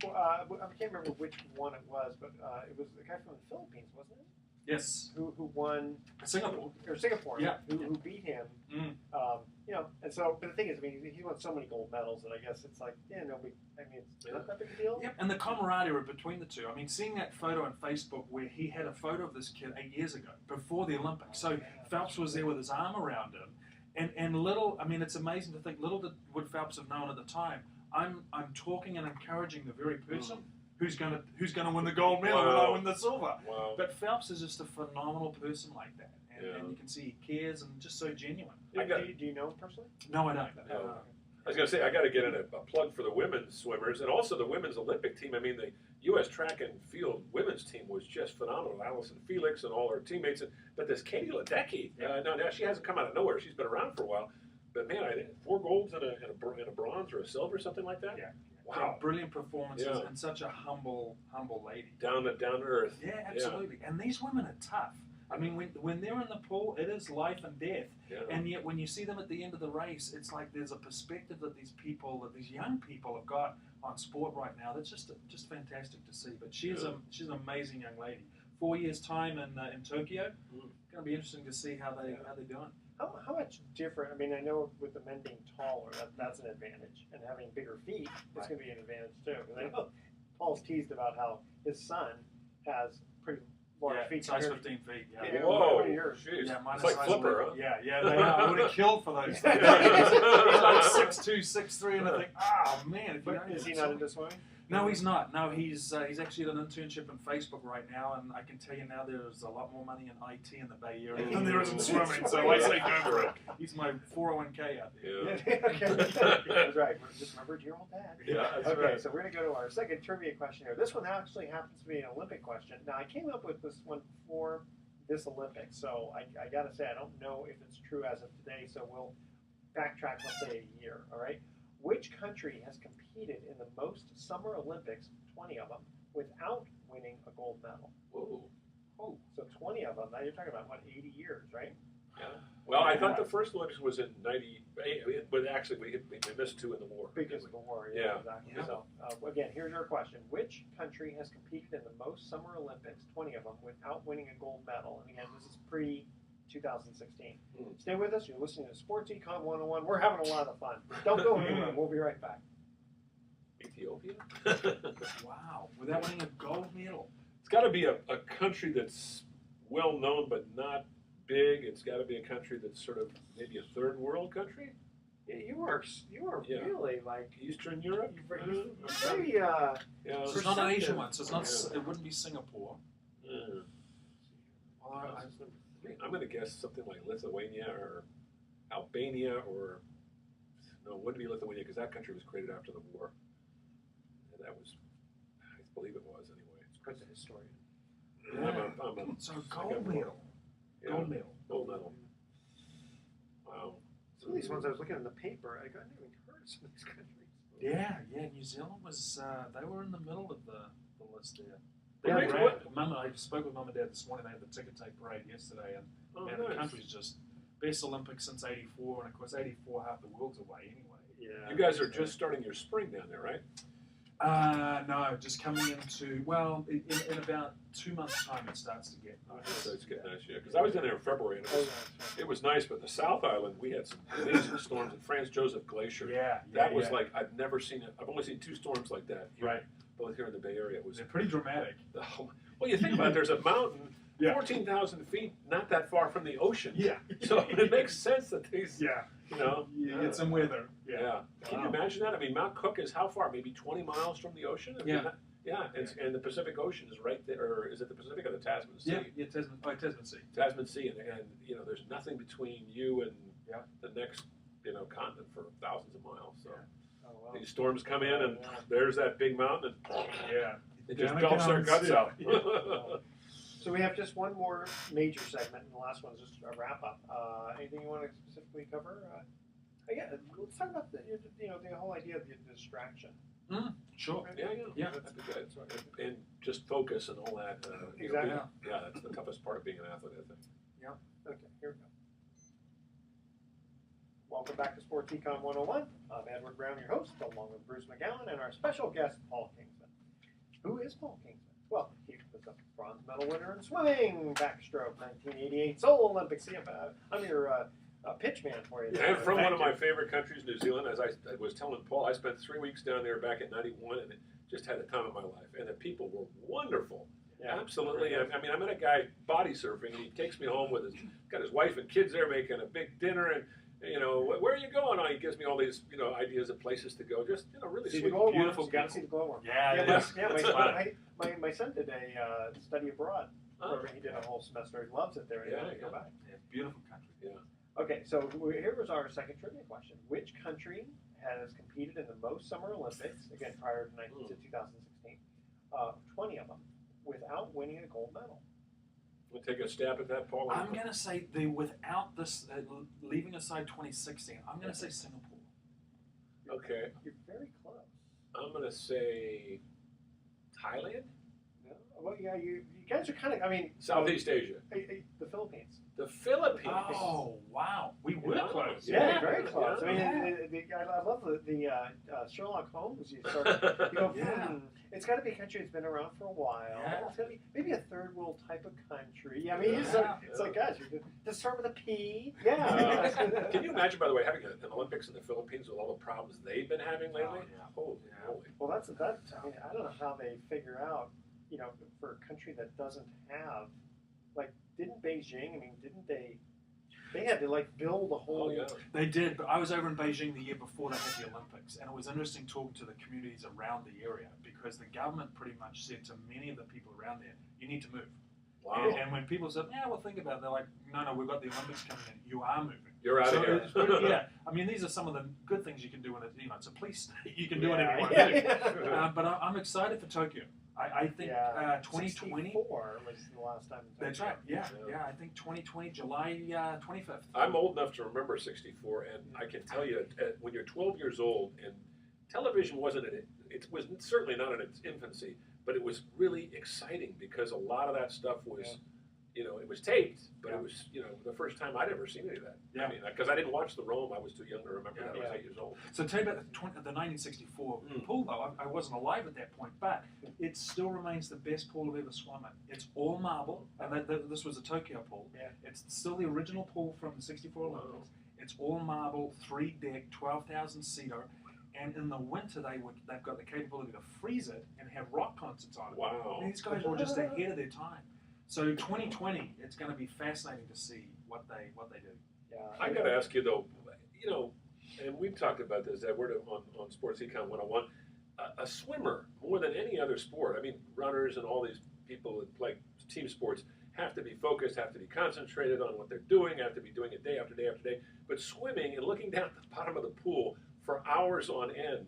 I can't remember which one it was, but it was the guy from the Philippines, wasn't it? Yes. Who won Singapore? Yeah. Who beat him? And so, but the thing is, he won so many gold medals that I guess it's like, it's not that big a deal. Yep. And the camaraderie between the two. Seeing that photo on Facebook where he had a photo of this kid 8 years ago, before the Olympics. So Phelps was there with his arm around him, and little. It's amazing to think. Little would Phelps have known at the time. I'm talking and encouraging the very person who's going to win the gold medal when I win the silver. Wow. But Phelps is just a phenomenal person like that, and you can see he cares and just so genuine. Do you know him personally? No, I don't. I was going to say, I got to get in a plug for the women's swimmers and also the women's Olympic team. The U.S. track and field women's team was just phenomenal. Allison Felix and all her teammates. But this Katie Ledecky, now she hasn't come out of nowhere. She's been around for a while. But man, I think 4 golds and a bronze or a silver, something like that. Yeah. Wow. Yeah, brilliant performances and such a humble lady. Down to earth. Yeah, absolutely. Yeah. And these women are tough. When they're in the pool, it is life and death. Yeah. And yet, when you see them at the end of the race, it's like there's a perspective that these young people have got on sport right now. That's just fantastic to see. But she's an amazing young lady. 4 years time in Tokyo. Going to be interesting to see how they're doing. How much different? I know with the men being taller, that's an advantage, and having bigger feet is going to be an advantage too. Because I know Paul's teased about how his son has pretty large feet. Size 15 feet. Yeah. Whoa, what are yours? Jeez. Yeah, mine it's is like size Flipper, 11. huh? Yeah, they are. I would have killed for those things. He's like 6'2", 6'3", and I think, man. Is he not into swimming? No, he's not. No, he's actually at an internship in Facebook right now, and I can tell you now there's a lot more money in IT in the Bay Area than there is in swimming, so I say go for it. He's my 401k out there. Yeah. Okay. That's right. Just remember your old dad. Yeah, that's okay, right. so we're going to go to our second trivia question here. This one actually happens to be an Olympic question. Now, I came up with this one for this Olympics, so I got to say I don't know if it's true as of today, so we'll backtrack, let's say, a year, all right? Which country has competed in the most Summer Olympics, 20 of them, without winning a gold medal? Whoa. Oh, so 20 of them. Now you're talking about, 80 years, right? Yeah. Well, I thought the first Olympics was in '98, but actually we missed 2 in the war. Because of the war, Yeah. exactly. Yeah. So, again, here's your question. Which country has competed in the most Summer Olympics, 20 of them, without winning a gold medal? And again, this is pre-2016. Stay with us. You're listening to Sports Econ 101. We're having a lot of fun. Don't go anywhere. We'll be right back. Ethiopia? Wow, without winning a gold medal. It's got to be a country that's well known but not big. It's got to be a country that's sort of maybe a third world country. Yeah, you are Yeah. really like Eastern Europe. very Yeah. So it's not an Asian Perceptive. one, so it's not. Yeah. It wouldn't be Singapore. Mm. Well, I'm going to guess something like Lithuania or Albania or no, it wouldn't be Lithuania because that country was created after the war. And that was, I believe it was anyway. Quite the historian. I'm a so I got gold more. medal. Yeah, Gold medal. gold medal. Wow. Some of these ones I was looking in the paper, I hadn't even heard of some of these countries. Yeah. New Zealand was. They were in the middle of the list there. Yeah, They what- ran. Mum, I spoke with Mum and Dad this morning. They had the ticker tape parade yesterday, and Oh, man, nice. the country's just best Olympics since '84, and of course '84 half the world's away anyway. Yeah. You guys are just starting your spring down there, right? No, just coming into in about 2 months' time it starts to get nice. So it's getting nice, yeah. Because I was down there in February, and Oh, yeah, that's right. it was nice, but the South Island, we had some amazing storms. And Franz Josef Glacier, that was like, I've never seen it. I've only seen 2 storms like that. Here, Right. Both here in the Bay Area. It was, They're pretty dramatic. well, you think about it, there's a mountain, Yeah. 14,000 feet, not that far from the ocean. Yeah. So it makes sense that these, Yeah. you know. You get some weather. Yeah. Can you Wow. imagine that? I mean, Mount Cook is how far? Maybe 20 miles from the ocean? I mean, Yeah. Yeah, and the Pacific Ocean is right there. Or is it the Pacific or the Tasman Sea? Yeah, Tasman Sea. Tasman Sea, and you know, there's nothing between you and Yeah. the next, continent for thousands of miles. So Oh, wow. these storms come in, and there's that big mountain, and Yeah. it just Down it belts their comes. guts out. So we have just one more major segment, and the last one is just a wrap up. Anything you want to specifically cover? Yeah, let's talk about the whole idea of the distraction. Sure. Yeah, that'd be good. And just focus and all that. Exactly. Yeah, that's the toughest part of being an athlete, I think. Okay, here we go. Welcome back to Sports Econ 101. I'm Edward Brown, your host, along with Bruce McGowan and our special guest, Paul Kingsman. Who is Paul Kingsman? Well, he was a bronze medal winner in swimming, backstroke, 1988 Seoul Olympics. See, I'm your pitch man for you. And from Thank one of you. my favorite countries, New Zealand, as I was telling Paul, I spent 3 weeks down there back in '91 and just had the time of my life. And the people were wonderful. Yeah. Absolutely. I mean, I met a guy body surfing, and he takes me home with got his wife and kids there making a big dinner, and where are you going? Oh, he gives me all these ideas of places to go. Just really See the sweet, glowworms. beautiful You got to people. see the glowworm. Yeah. My son did a study abroad. Oh. He did a whole semester. He loves it there. He Yeah, wanted to go yeah. back. Yeah, beautiful country. Okay, so here was our second trivia question. Which country has competed in the most Summer Olympics, again, prior to 2016, 20 of them, without winning a gold medal? We'll take a stab at that, Paul. I'm going to say without this, leaving aside 2016, I'm going to say Singapore. Okay. You're very close. I'm going to say Thailand? No? Well, yeah, you guys are kind of, Southeast Asia. the Philippines. The Philippines. Oh, wow. We were Yeah. close. Yeah, very close. Yeah. I love the Sherlock Holmes. You go, Yeah. It's got to be a country that's been around for a while. Yeah. It's got to be maybe a third world type of country. I mean, Yeah. it's like, gosh, does it start with a P? Can Yeah. you imagine, by the way, having an Olympics in the Philippines with all the problems they've been having lately? Oh, yeah. Holy Yeah. moly. Well, that's. I mean, I don't know how they figure out, for a country that doesn't have, didn't Beijing? I mean, didn't they? They had to build a whole. Oh, yeah. They did, but I was over in Beijing the year before they had the Olympics, and it was interesting talking to the communities around the area because the government pretty much said to many of the people around there, you need to move. Wow. And when people said, yeah, well, think about it, they're like, no, we've got the Olympics coming in. You are moving. You're out So of here. it's pretty- yeah, I mean, these are some of the good things you can do in it's a police state. You can do whatever you want Yeah, to do. yeah. But I'm excited for Tokyo. I think 2020. 64 was the last time. That's right. Yeah. I think 2020, July 25th. I'm old enough to remember '64, and I can tell you, when you're 12 years old, and television wasn't it was certainly not in its infancy, but it was really exciting because a lot of that stuff was You know, it was taped, but Yeah. it was, you know, the first time I'd ever seen any of that. Yeah. I mean, because I didn't watch the Rome. I was too young to remember that. I was 8 years old. So tell you about the 1964 pool, though. I wasn't alive at that point, but it still remains the best pool I've ever swum in. It's all marble, and this was a Tokyo pool. Yeah. It's still the original pool from the 64 Olympics. It's all marble, 3-deck, 12,000 seater. And in the winter, they've got the capability to freeze it and have rock concerts on it. Wow. And these guys were just ahead of their time. So 2020, it's going to be fascinating to see what they do. Yeah. I got to ask you though, you know, and we've talked about this, Edward, on Sports Econ 101. A swimmer, more than any other sport, I mean, runners and all these people that play team sports have to be focused, have to be concentrated on what they're doing, have to be doing it day after day after day. But swimming and looking down at the bottom of the pool for hours on end,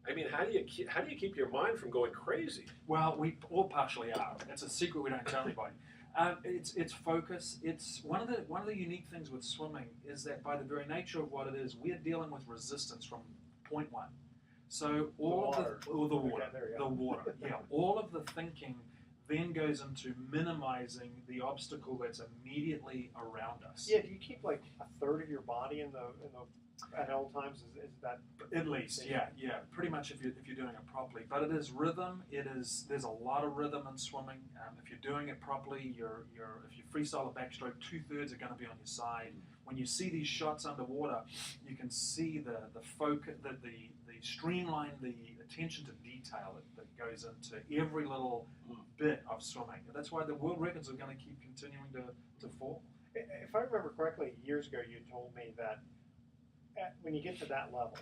I mean, how do you keep your mind from going crazy? Well, we all partially are. It's a secret we don't tell anybody. It's focus. It's one of the unique things with swimming is that by the very nature of what it is, we're dealing with resistance from point one. So all the water, yeah, all of the thinking then goes into minimizing the obstacle that's immediately around us. Yeah, do you keep like a third of your body in the at all times? Is that at least? Yeah. Pretty much if you're doing it properly. But it is rhythm. There's a lot of rhythm in swimming. If you're doing it properly, if you freestyle a backstroke, 2/3 are going to be on your side. When you see these shots underwater, you can see the focus, the streamline, the attention to detail that goes into every little bit of swimming. And that's why the world records are going to keep continuing to fall. If I remember correctly, years ago you told me that when you get to that level,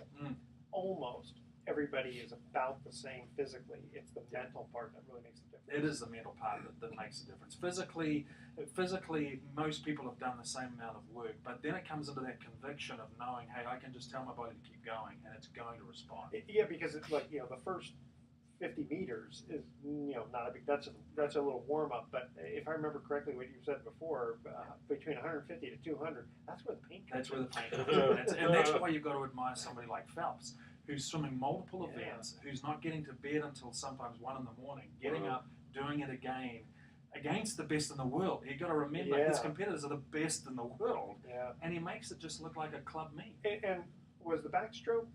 almost everybody is about the same physically. It's the mental part that really makes the difference. It is the mental part that makes the difference. Physically, most people have done the same amount of work, but then it comes into that conviction of knowing, hey, I can just tell my body to keep going, and it's going to respond. Yeah, because it's like, you know, the first 50 meters is, you know, not a big. That's a little warm up. But if I remember correctly, what you said before, between 150 to 200, that's where the pain comes. That's where the pain comes in, and that's why you've got to admire somebody like Phelps, who's swimming multiple events, who's not getting to bed until sometimes 1 in the morning, getting up, doing it again, against the best in the world. You've got to remember his competitors are the best in the world, and he makes it just look like a club meet. And was the backstroke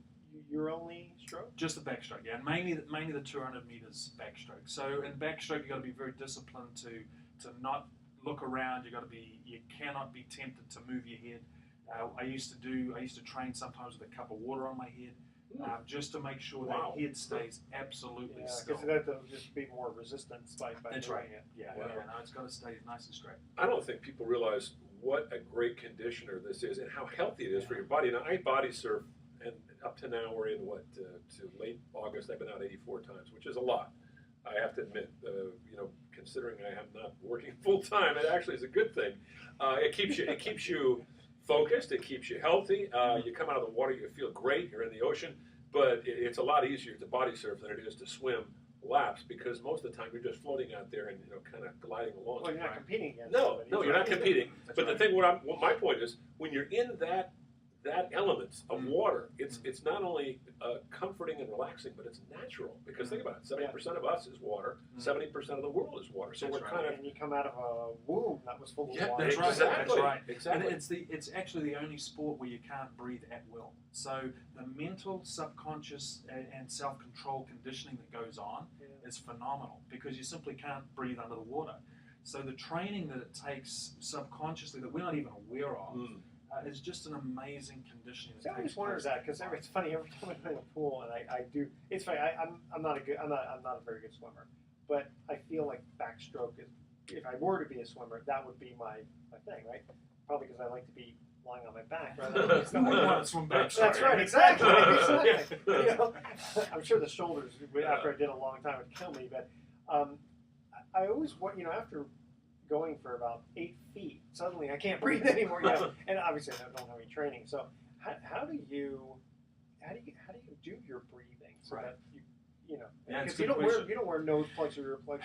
your only stroke? Just the backstroke, yeah, and mainly the 200 meters backstroke. So in backstroke, you got to be very disciplined to not look around. You cannot be tempted to move your head. I used to train sometimes with a cup of water on my head. Just to make sure that head stays absolutely still. Because that'll just be more resistance by That's doing right. it. Yeah, no, it's got to stay nice and straight. I don't think people realize what a great conditioner this is and how healthy it is for your body. Now, I body surf, and up to now we're in to late August. I've been out 84 times, which is a lot. I have to admit, considering I am not working full time, it actually is a good thing. It keeps you focused. It keeps you healthy. You come out of the water, you feel great. You're in the ocean, but it's a lot easier to body surf than it is to swim laps because most of the time you're just floating out there and kind of gliding along. Well, you're not competing against No, you're not competing. But the thing, what my point is, when you're in that element of water, it's not only comforting and relaxing, but it's natural. Because think about it, 70% of us is water, 70% of the world is water. So That's we're kind of, and you come out of a womb that was full of water. That's right. Exactly. That's right. Exactly. And it's actually the only sport where you can't breathe at will. So the mental, subconscious, and self-control conditioning that goes on is phenomenal because you simply can't breathe under the water. So the training that it takes subconsciously that we're not even aware of is just an amazing conditioning. I always wondered that because it's funny every time I'm in a pool and I do. It's funny. I'm not a very good swimmer, but I feel like backstroke is. If I were to be a swimmer, that would be my thing, right? Probably because I like to be lying on my back rather than want to swim backstroke. That's right, exactly. I'm sure the shoulders after I did a long time would kill me, but I always after going for about 8 feet, suddenly I can't breathe anymore. And obviously I don't have any training. So how do you do your breathing so that because you don't wear nose plugs or earplugs.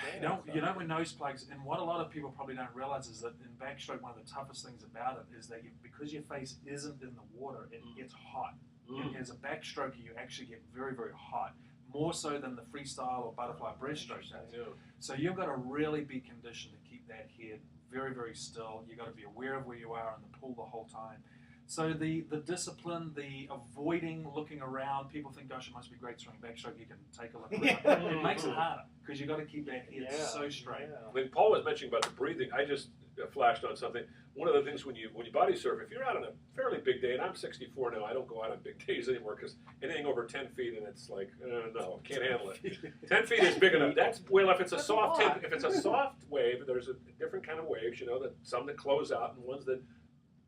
You don't wear nose plugs, and what a lot of people probably don't realize is that in backstroke, one of the toughest things about it is that because your face isn't in the water, it gets hot. And as a backstroker, you actually get very, very hot, more so than the freestyle or butterfly breaststroke does. So you've got to really be conditioned to keep that head very, very still. You've got to be aware of where you are in the pool the whole time. So the discipline, the avoiding looking around, people think, gosh, it must be great swimming backstroke. You can take a look around. It makes it harder because you've got to keep that head so straight. When Paul was mentioning about the breathing, I just flashed on something. One of the things when you body surf, if you're out on a fairly big day, and I'm 64 now, I don't go out on big days anymore because anything over 10 feet and it's like, no, can't handle it. 10 feet is big enough. That's well, if it's a soft if it's a soft wave, there's a different kind of waves. You know, that some that close out and ones that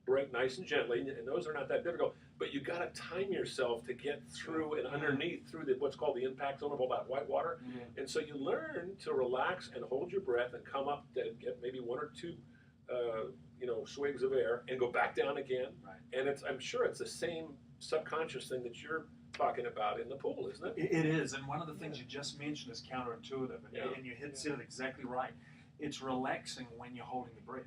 break nice and gently, and those are not that difficult. But you got to time yourself to get through and underneath through what's called the impact zone of all that white water. And so you learn to relax and hold your breath and come up and get maybe one or two, swigs of air and go back down again. And I'm sure it's the same subconscious thing that you're talking about in the pool, isn't it? It is, and one of the things you just mentioned is counterintuitive, and you said it exactly right. It's relaxing when you're holding the breath.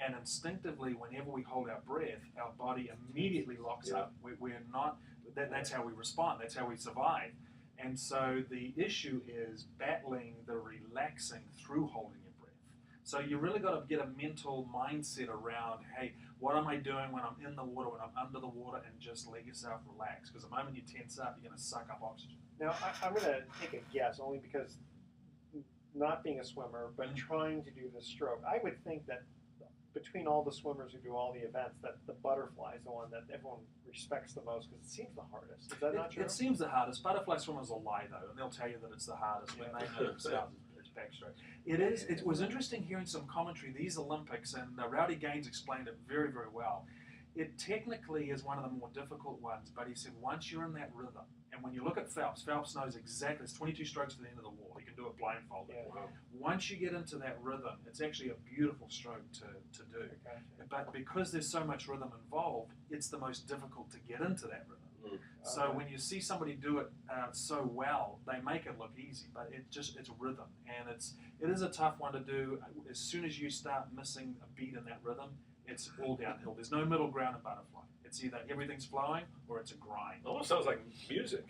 And instinctively, whenever we hold our breath, our body immediately locks up. We're not, that's how we respond, that's how we survive. And so the issue is battling the relaxing through holding your breath. So you really got to get a mental mindset around, hey, what am I doing when I'm in the water, when I'm under the water, and just let yourself relax. Because the moment you tense up, you're going to suck up oxygen. Now, I'm going to take a guess, only because not being a swimmer, but trying to do the stroke, I would think that between all the swimmers who do all the events, that the butterfly is the one that everyone respects the most because it seems the hardest. Is that not true? It seems the hardest. Butterfly swimmers will lie, though, and they'll tell you that it's the hardest when they know themselves it's backstroke. It is. It was interesting hearing some commentary. These Olympics, and Rowdy Gaines explained it very, very well. It technically is one of the more difficult ones, but he said once you're in that rhythm, and when you look at Phelps knows exactly, it's 22 strokes to the end of the wall. He can do it blindfolded. Once you get into that rhythm, it's actually a beautiful stroke to do. But because there's so much rhythm involved, it's the most difficult to get into that rhythm. So when you see somebody do it so well, they make it look easy, but it's rhythm, and it is a tough one to do. As soon as you start missing a beat in that rhythm, it's all downhill. There's no middle ground in butterfly. It's either everything's flowing or it's a grind. It almost sounds like music,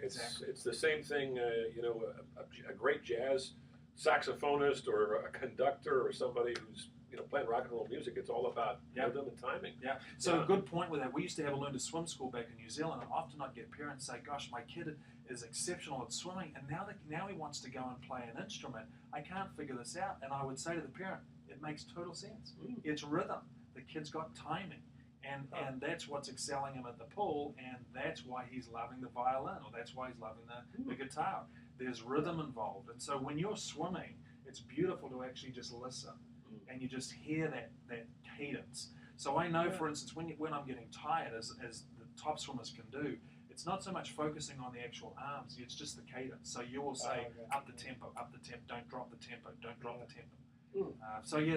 It's the same thing, a great jazz saxophonist or a conductor or somebody who's playing rock and roll music. It's all about rhythm and timing. So a good point with that. We used to have a learn to swim school back in New Zealand, and often I'd get parents say, gosh, my kid is exceptional at swimming, and now he wants to go and play an instrument. I can't figure this out. And I would say to the parent, it makes total sense. It's rhythm. The kid's got timing. And that's what's excelling him at the pool, and that's why he's loving the violin, or that's why he's loving the guitar. There's rhythm involved. And so when you're swimming, it's beautiful to actually just listen, and you just hear that cadence. So I know, for instance, when I'm getting tired, as the top swimmers can do, it's not so much focusing on the actual arms, it's just the cadence. So you will say, up the tempo, don't drop the tempo, don't drop the tempo.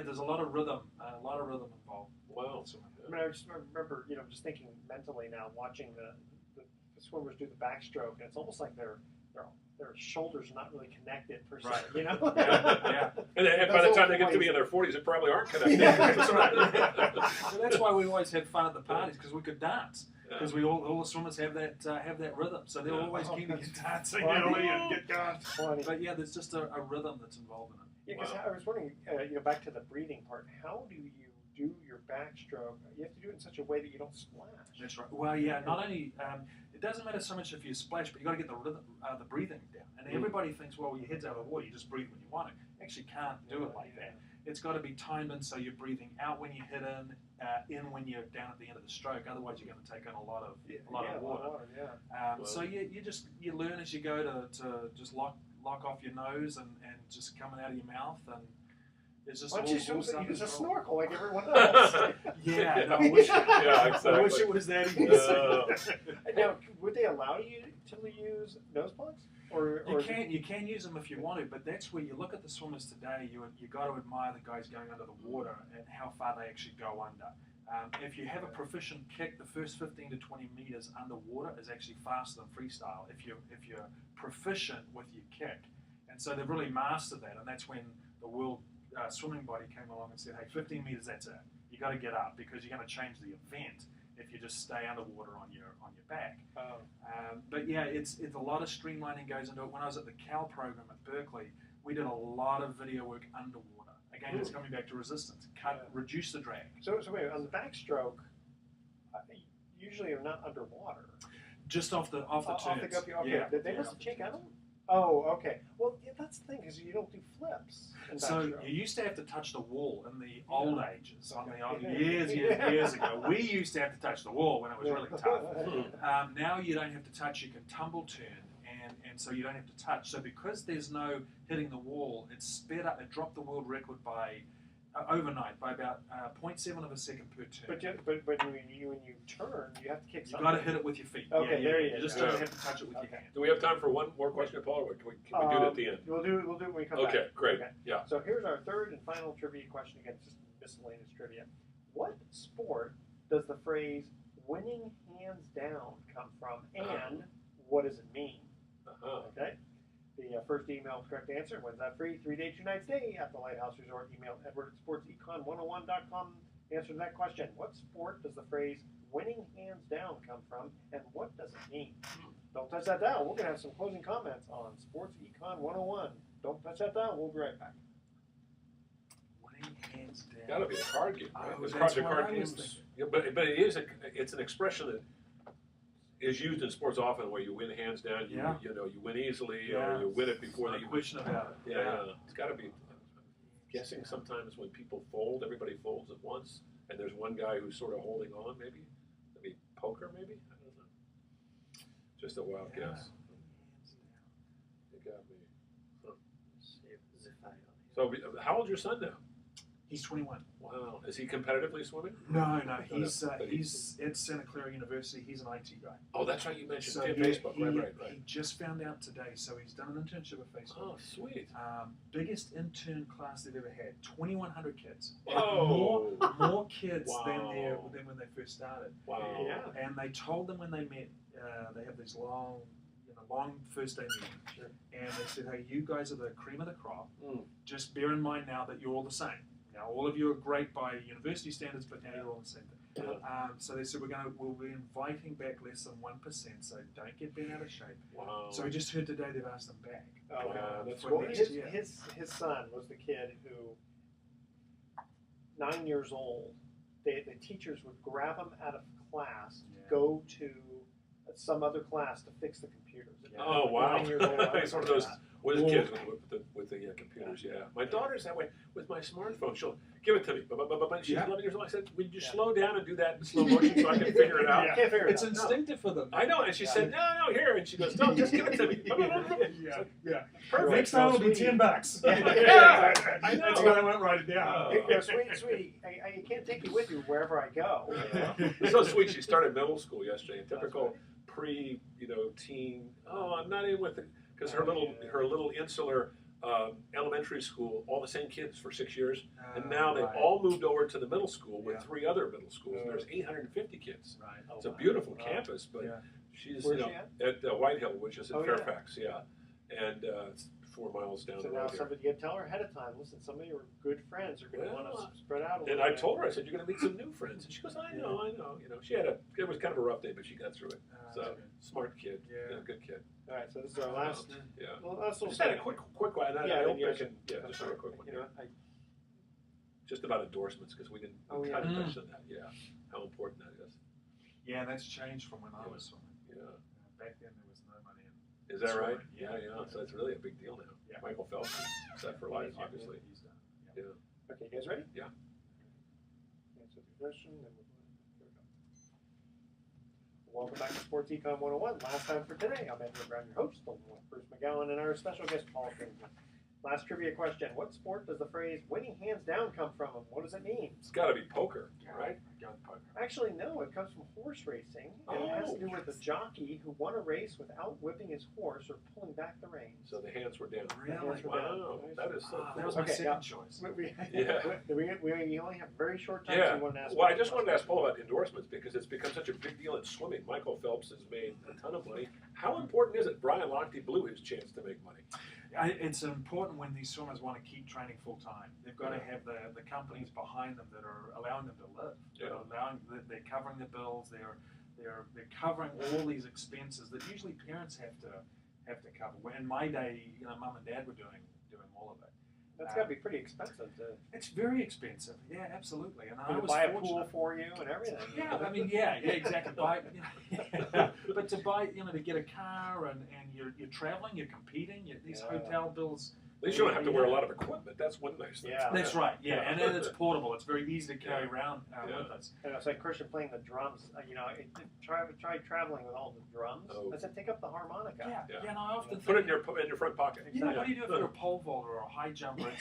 There's a lot of rhythm involved. Wow. I mean, I just remember, just thinking mentally now, watching the swimmers do the backstroke, and it's almost like their shoulders are not really connected per se, Yeah. And by the time they get to be in their 40s, it probably aren't connected. That's right. So that's why we always had fun at the parties, because we could dance. Because all the swimmers have that rhythm, so they're always keen to get dancing early and get going. But there's just a rhythm that's involved in it. Yeah, because I was wondering, back to the breathing part, how do you do your backstroke? You have to do it in such a way that you don't splash. That's right. Well, not only, it doesn't matter so much if you splash, but you got to get the rhythm, the breathing down. And everybody thinks, well, your head's out of the water, you just breathe when you want to. You actually can't do it like that. It's got to be timed in, so you're breathing out when you hit in when you're down at the end of the stroke. Otherwise, you're going to take in a lot of water. So you learn as you go to just lock off your nose and just coming out of your mouth, and it's just use a snorkel like everyone else. I wish it was that easy. Now, would they allow you to use nose plugs? You can use them if you want to, but that's where you look at the swimmers today. You got to admire the guys going under the water and how far they actually go under. If you have a proficient kick, the first 15 to 20 meters underwater is actually faster than freestyle. If you're proficient with your kick, and so they've really mastered that, and that's when the world swimming body came along and said, hey, 15 meters, that's it. You got to get up because you're going to change the event if you just stay underwater on your back. But it's a lot of streamlining goes into it. When I was at the Cal program at Berkeley, we did a lot of video work underwater. Again, it's coming back to resistance. Reduce the drag. So wait, on the backstroke, usually you're not underwater. Just off the turns. Okay. Yeah. They must have changed. I don't. Oh, okay. Well, yeah, that's the thing because you don't do flips. So backstroke. you used to have to touch the wall in the old ages. On the old, years ago, we used to have to touch the wall when it was really tough. Now you don't have to touch. You can tumble turn, and so you don't have to touch. So because there's no hitting the wall, it's sped up. It dropped the world record by overnight by about 0.7 of a second per turn. But when you turn, you have to kick You've something. got to hit it with your feet. Okay, there you You go. just don't have to touch it with your hand. Do we have time for one more question, Paul, or can we do it at the end? We'll do it when we come back. Okay, great. Okay. Yeah. So here's our third and final trivia question. Again, just miscellaneous trivia. What sport does the phrase "winning hands down" come from, and what does it mean? Okay. The first email correct answer wins that free 3-day 2-night stay at the Lighthouse Resort. Email Edward at sportsecon101.com. Answer to that question. What sport does the phrase "winning hands down" come from, and what does it mean? Don't touch that dial. We're going to have some closing comments on Sports Econ 101. Don't touch that dial. We'll be right back. Winning hands down. Got to be a card game, right? Oh, Because that's the what card I was games. Yeah, but it is it's an expression that is used in sports often, where you win hands down. You win easily, or you win it before no you question about it. Yeah, it's got to be. I'm guessing sometimes when people fold, everybody folds at once, and there's one guy who's sort of holding on. Maybe poker. Maybe I don't know. Just a wild guess. You got me. Huh. So, how old's your son now? He's 21. Wow. Is he competitively swimming? No. He's at Santa Clara University. He's an IT guy. Oh, that's right. You mentioned So Facebook. he Right. He just found out today. So he's done an internship at Facebook. Oh, sweet. Biggest intern class they've ever had. 2,100 kids. Oh. More kids Wow. than when they first started. Wow. Yeah. And they told them when they met, they have these long first day meetings. Sure. And they said, hey, you guys are the cream of the crop. Mm. Just bear in mind now that you're all the same. Now, all of you are great by university standards, but now you're all the same thing. Yeah. So they said, we'll be inviting back less than 1%, so don't get bent out of shape. Wow. So we just heard today they've asked them back. Oh, wow. That's for well, next year. his son was the kid who, 9 years old, the teachers would grab him out of class, go to some other class to fix the computers. Oh, wow. 9 years old, It's one of those with kids with the computers, yeah. My daughter's that way with my smartphone. She'll give it to me. But she's 11 years old. I said, would you slow down and do that in slow motion so I can figure it out? Yeah. Can't figure it It's out. instinctive for them. I know. And she said, no, here. And she goes, no, just give it to me. Yeah. Perfect. Next time it'll be Sweetie. $10. Yeah, I know. That's why I won't write it down. Sweetie, I can't take you with you wherever I go. It's so sweet. She started middle school yesterday. Typical teen. Oh, I'm not in with it because her little insular elementary school, all the same kids for 6 years, and now they've all moved over to the middle school with 3 other middle schools. And there's 850 kids. Right. It's a beautiful campus, but she's Where's she at White Hill, which is in Oh, yeah. Fairfax, and it's 4 miles down So the now road here. somebody, you tell her ahead of time, listen, some of your good friends are going to want to spread out a little And bit. I told her, I said, you're going to meet some new friends. And she goes, I know. It was kind of a rough day, but she got through it. So, smart kid. Yeah. Good kid. All right, so this is our last. Yeah. Well, last little Just had a segment. quick one. I hope I can, just a quick one. You know, Just about endorsements, because we didn't kind of touch on that. Yeah. How important that is. Yeah, that's changed from when I was swimming. Yeah. Back then there was no money in. Is that right? Swimming, Yeah. So it's really a big deal now. Yeah. Michael Phelps is set for life, obviously. He's done. Yeah. Okay, you guys ready? Yeah. Answer the question. Then here we go. Welcome back to Sports Econ 101. Last time for today, I'm Edward Brown, your host, along with Bruce McGowan, and our special guest, Paul Kingsman. Last trivia question. What sport does the phrase winning hands down come from, and what does it mean? It's got to be poker, right? Poker. Actually, no, it comes from horse racing, and it has to do with a jockey who won a race without whipping his horse or pulling back the reins. So the hands were down. Really? Wow. That is so cool. That was my Okay, second choice. We only have very short time, Yeah. so we want to ask. Well, I just wanted to ask Paul about endorsements because it's become such a big deal in swimming. Michael Phelps has made a ton of money. How important is it? Brian Lochte blew his chance to make money. It's important when these swimmers want to keep training full time. They've got to have the companies behind them that are allowing them to live. Yeah. They're covering the bills. They're covering all these expenses that usually parents have to cover. In my day, Mum and Dad were doing all of it, That's got to be pretty expensive to. It's very expensive. Yeah, absolutely. And I To was buy a fortunate. pool for you and everything. Yeah, I mean, yeah, exactly. But to buy, to get a car and you're traveling, you're competing, these hotel bills. At least you don't have to wear a lot of equipment. That's one nice thing. Yeah. That's right. Yeah, and then it's portable. It's very easy to carry around with us. And it's like Christian playing the drums. Try traveling with all the drums. Oh. I said, take up the harmonica. Yeah. And I often Put it think, in your front pocket. what do you do if you're a pole vaulter or a high jumper?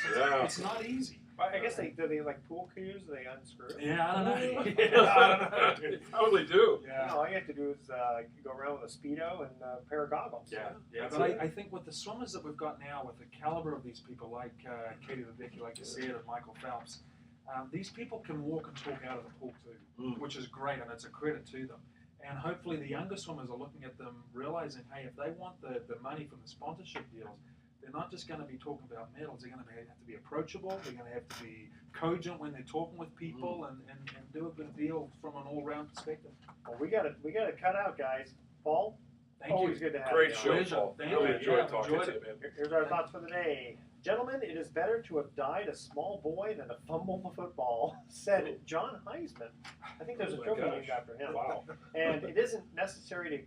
It's not easy. I guess do they like pool cues? Do they unscrew? Yeah, I don't know. I don't know. You probably do. Yeah. All you have to do is go around with a Speedo and a pair of goggles. Yeah, but I think with the swimmers that we've got now, with the caliber of these people like Katie Ledecky, like you said, and Michael Phelps, these people can walk and talk out of the pool too, which is great, and it's a credit to them. And hopefully the younger swimmers are looking at them, realizing, hey, if they want the money from the sponsorship deals, they're not just going to be talking about medals. They're going to have to be approachable. They're going to have to be cogent when they're talking with people and do a good deal from an all-round perspective. Well, we got it cut out, guys. Paul, Thank you. good to have Great you. show, Pleasure. Paul. Thank Really you. enjoyed talking Enjoyed to you, it. man. Here's our thoughts for the day. Gentlemen, it is better to have died a small boy than to fumble the football, said John Heisman. I think there's a Oh my trophy gosh. named after him. Wow. And it isn't necessary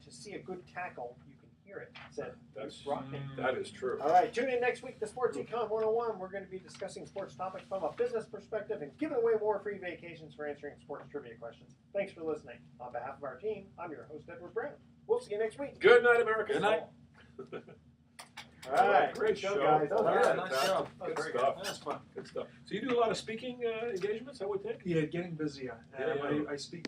to see a good tackle. You can hear it, said That's Bruce Rocket. that is true. All right, tune in next week to Sports Econ 101. We're going to be discussing sports topics from a business perspective and giving away more free vacations for answering sports trivia questions. Thanks for listening. On behalf of our team, I'm your host, Edward Brown. We'll see you next week. Good night, America. Good night. All right, Great show, guys. Paul. Yeah, Fantastic. nice job. Good Very stuff. That's fun. Good stuff. So you do a lot of speaking engagements, I would think? Yeah, getting busier. Yeah. I speak